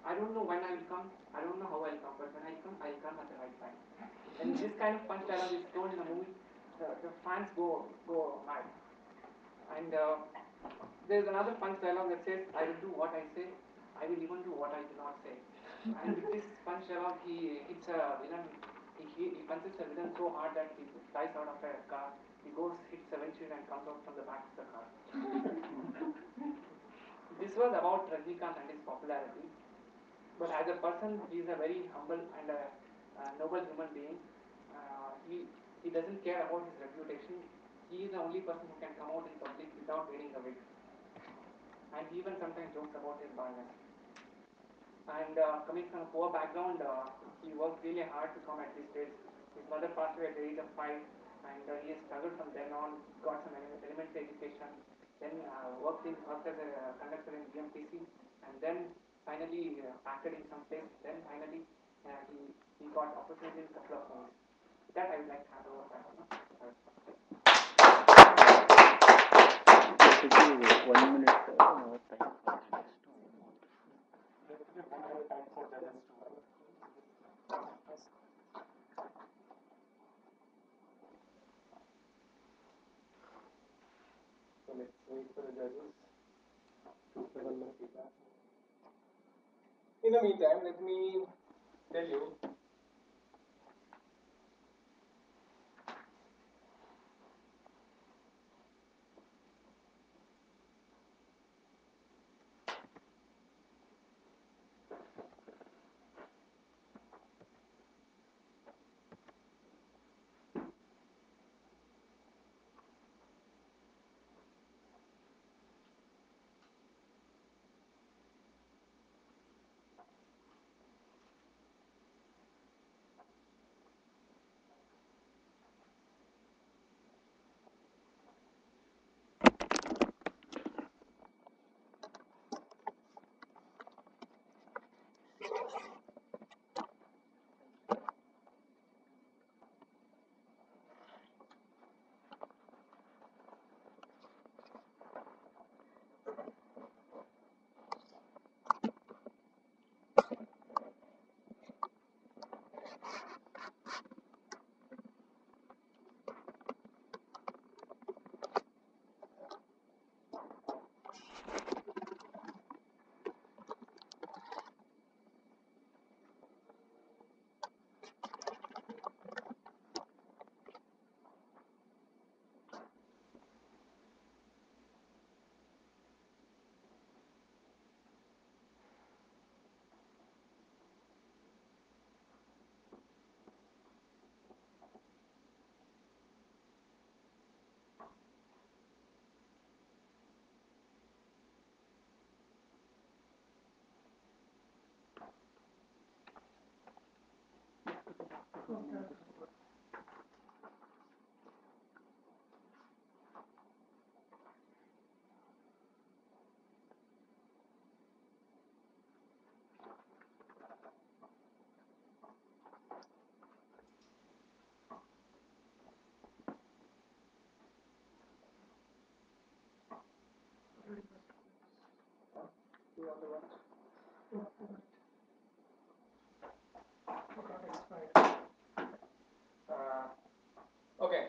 I don't know when I'll come, I don't know how I'll come, but when I come, I'll come at the right time. And this kind of punch dialogue is told in the movie, the fans go mad. And there's another punch dialogue that says, I will do what I say, I will even do what I do not say. And with this punch dialogue, he hits a villain, he punches a villain so hard that he flies out of a car, he goes, hits a windshield and comes out from the back of the car. This was about Rajnikant and his popularity. But as a person, he is a very humble and a noble human being. He doesn't care about his reputation. He is the only person who can come out in public without wearing a wig. And he even sometimes jokes about his baldness. And coming from a poor background, he worked really hard to come at this stage. His mother passed away at the age of 5, and he has struggled from then on, got some elementary education, then worked as a conductor in BMTC, and then finally acted in some place, then finally he got opportunity in a couple of movies. That I would like to hand over back. It should be 1 minute time for judges. So let's wait for the judges to 7 minutes feedback. In the meantime, let me tell you okay.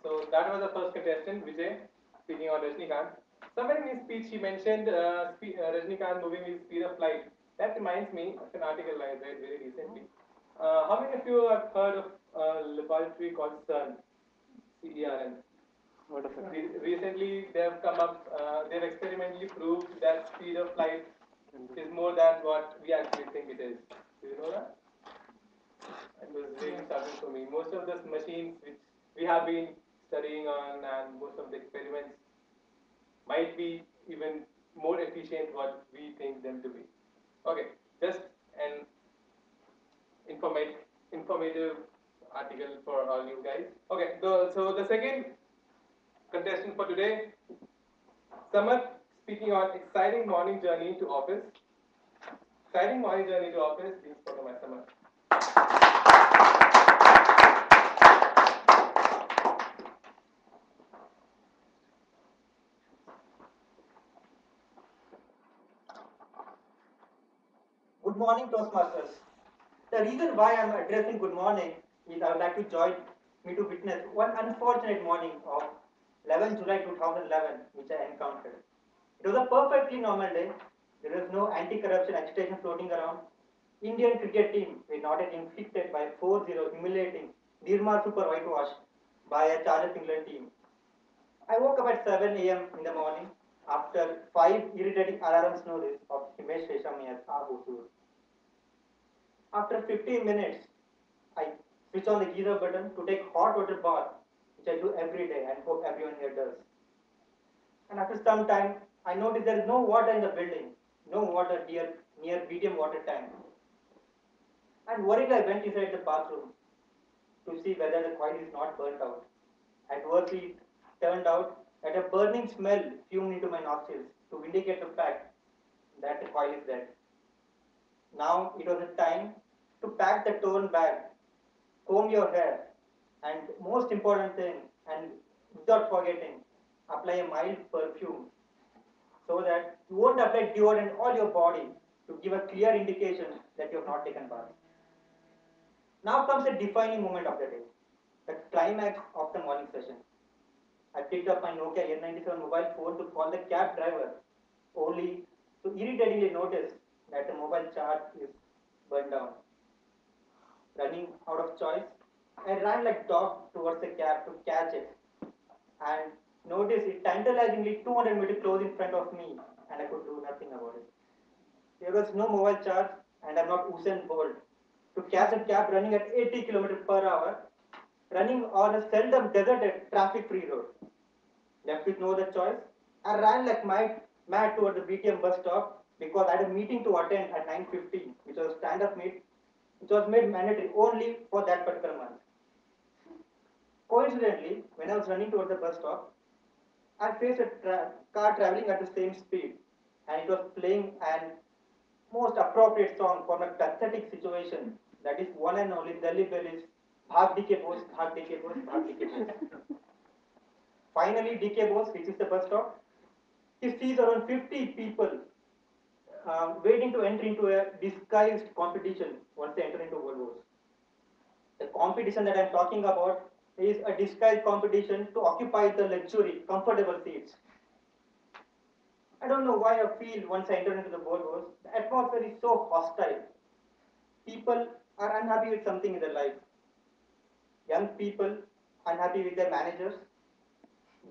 So that was the first contestant, Vijay, speaking on Rajnikant. Somewhere in his speech, he mentioned Rajnikant moving with speed of light. That reminds me of an article I read very recently. How many of you have heard of a laboratory called CERN? CERN. Recently, they have come up. They've experimentally proved that speed of light is more than what we actually think it is. Do you know that? It was really shocking for me. Most of those machines which we have been studying on and most of the experiments might be even more efficient what we think them to be. Okay, just an informative article for all you guys. Okay, so the second contestant for today, Samat, speaking on exciting morning journey to office. Exciting morning journey to office, please follow my Samat. Good morning, Toastmasters. The reason why I'm addressing good morning is I would like to join me to witness one unfortunate morning of 11 July 2011 which I encountered. It was a perfectly normal day. There was no anti-corruption agitation floating around. Indian cricket team were not yet inflicted by 4-0 humiliating Nirma Super whitewash by a Chargers England team. I woke up at 7 a.m. in the morning after 5 irritating alarm snoozes of Himesh Reshamiyas Ahusur. After 15 minutes, I switch on the geyser button to take hot water bath, which I do every day and hope everyone here does. And after some time, I notice there is no water in the building, no water near BTM water tank. And worried, I went inside the bathroom to see whether the coil is not burnt out. Adversely, it turned out that a burning smell fumed into my nostrils to indicate the fact that the coil is dead. Now it was the time to pack the torn bag, comb your hair, and most important thing, and without forgetting, apply a mild perfume so that you won't apply deodorant all your body to give a clear indication that you have not taken bath. Now comes the defining moment of the day, the climax of the morning session. I picked up my Nokia N97 mobile phone to call the cab driver, only to irritatingly notice that the mobile charge is burned down. Running out of choice, I ran like dog towards the cab to catch it and noticed it tantalizingly 200 meters close in front of me and I could do nothing about it. There was no mobile charge and I'm not Usain Bolt to catch a cab running at 80 km per hour, running on a seldom deserted traffic-free road. Left with no other choice, I ran like mad toward the BTM bus stop because I had a meeting to attend at 9:50, which was a stand-up meet, which was made mandatory only for that particular month. Coincidentally, when I was running towards the bus stop, I faced a car traveling at the same speed, and it was playing an most appropriate song for my pathetic situation. That is one and only Delhi Belly's Bhag DK Bose, Bhag DK Bose, Bhag DK Bose. Finally, DK Bose reaches the bus stop. He sees around 50 people waiting to enter into a disguised competition once they enter into Volvos. The competition that I'm talking about is a disguised competition to occupy the luxury, comfortable seats. I don't know why I feel once I enter into the Volvos, the atmosphere is so hostile. People are unhappy with something in their life. Young people unhappy with their managers.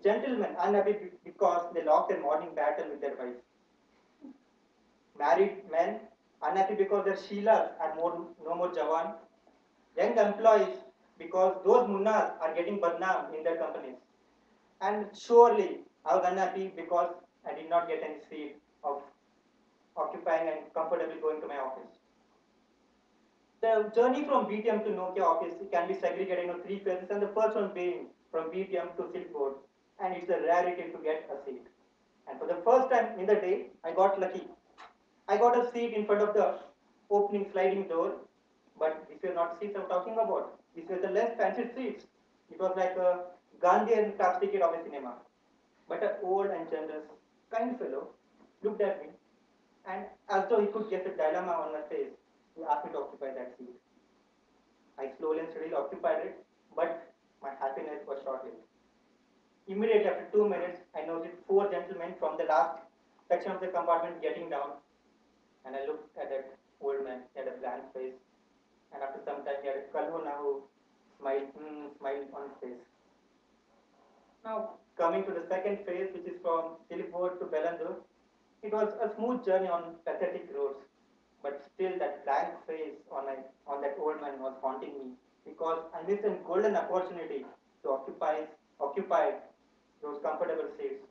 Gentlemen unhappy because they lost their morning battle with their wife. Married men unhappy because their Sheilas are no more Jawan. Young employees because those Munnas are getting badnaam in their companies. And surely I was unhappy because I did not get any seat of occupying and comfortably going to my office. The journey from BTM to Nokia office can be segregated into three phases, and the first one being from BTM to Silkboard, and it's a rarity to get a seat. And for the first time in the day, I got lucky. I got a seat in front of the opening sliding door, but these were not seats I'm talking about. These were the less fancy seats. It was like a Gandhian class ticket of a cinema. But an old and generous, kind fellow looked at me, and as though he could guess the dilemma on my face, he asked me to occupy that seat. I slowly and steadily occupied it, but my happiness was short-lived. Immediately after 2 minutes, I noticed four gentlemen from the last section of the compartment getting down, and I looked at that old man. He had a blank face, and after some time, he had a Kalhuna who smiled on his face. Now, coming to the second phase, which is from Silipur to Belandur, it was a smooth journey on pathetic roads, but still that blank face on that old man was haunting me because I missed a golden opportunity to occupy those comfortable seats,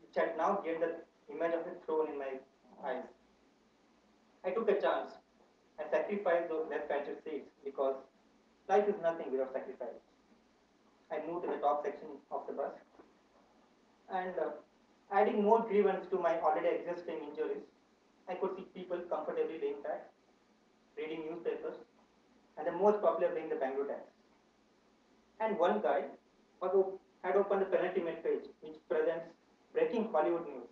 which had now gained the image of a throne in my eyes. I took a chance and sacrificed those less fancied seats because life is nothing without sacrifice. I moved to the top section of the bus and adding more grievance to my already existing injuries, I could see people comfortably laying back, reading newspapers, and the most popular being the Bangalore Times. And one guy had opened the penultimate page, which presents breaking Hollywood news,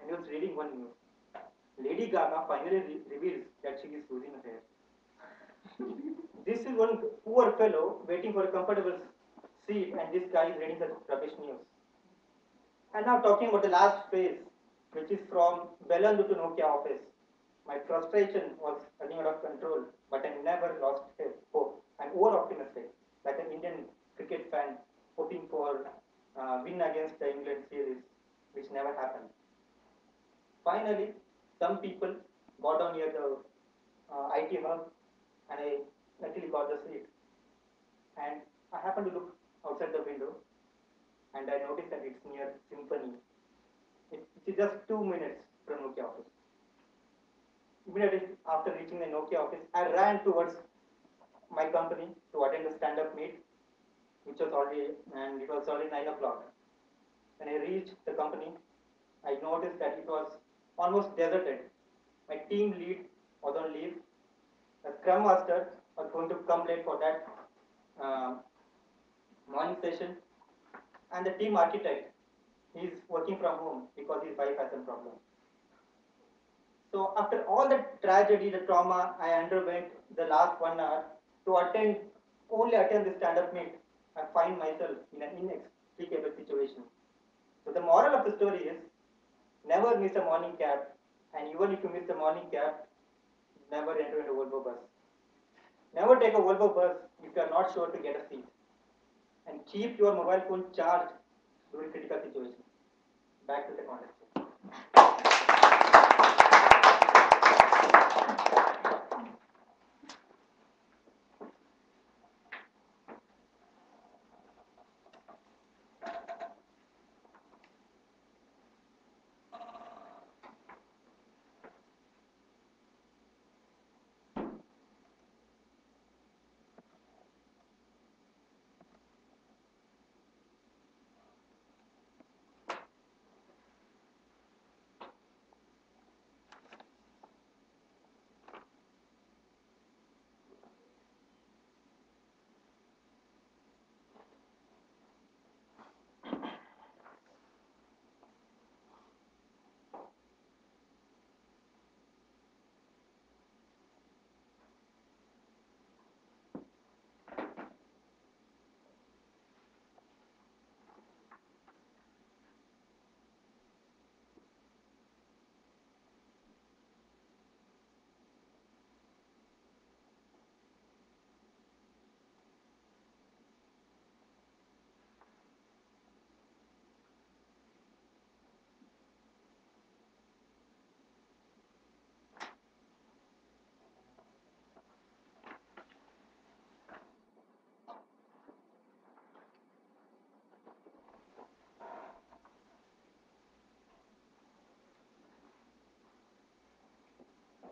and he was reading one news. Lady Gaga finally reveals that she is losing her hair. This is one poor fellow waiting for a comfortable seat, and this guy is reading the rubbish news. And now talking about the last phase, which is from Bellandu to Nokia office. My frustration was running out of control, but I never lost hope. I'm over-optimistic, like an Indian cricket fan hoping for win against the England series, which never happened. Finally, some people got down near the IT hub, and I luckily got the seat. And I happened to look outside the window, and I noticed that it's near Symphony. It's just 2 minutes from Nokia office. Immediately after reaching the Nokia office, I ran towards my company to attend the stand-up meet, which was already, and it was already 9 o'clock. When I reached the company, I noticed that it was almost deserted. My team lead was on leave. The scrum master was going to come late for that morning session, and the team architect, he is working from home because his wife has some problem. So after all the tragedy, the trauma I underwent the last 1 hour to only attend the stand-up meet, I find myself in an inexplicable situation. So the moral of the story is, never miss a morning cab, and even if you miss the morning cab, never enter into a Volvo bus. Never take a Volvo bus if you are not sure to get a seat. And keep your mobile phone charged during critical situations. Back to the context.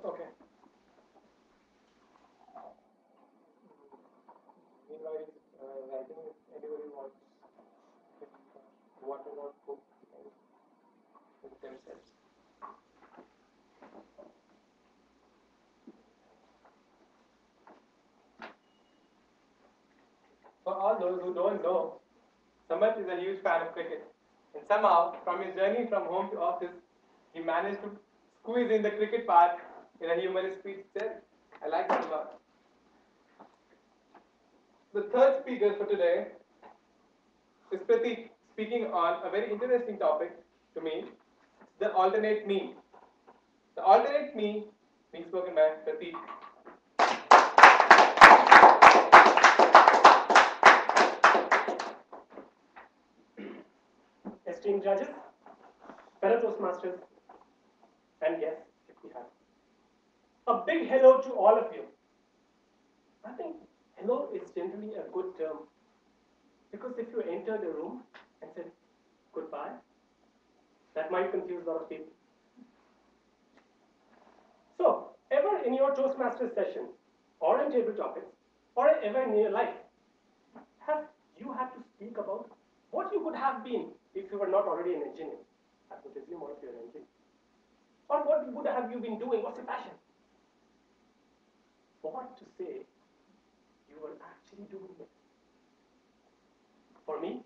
Okay. Meanwhile, I think if anybody wants water or cook, cook themselves. For all those who don't know, Samarth is a huge fan of cricket. And somehow, from his journey from home to office, he managed to squeeze in the cricket part in a humorous speech itself. I like that a lot. The third speaker for today is Pratik, speaking on a very interesting topic to me, the alternate me. The alternate me being spoken by Pratik. Esteemed judges, fellow ToastMasters, and guests, if we have. A big hello to all of you. I think hello is generally a good term because if you enter the room and said goodbye, that might confuse a lot of people. So, ever in your ToastMasters session, or in table topics, or ever in your life, have you had to speak about what you could have been if you were not already an engineer? I would assume all of you are an engineer. Or what would have you been doing? What's your passion? What to say you were actually doing it? For me,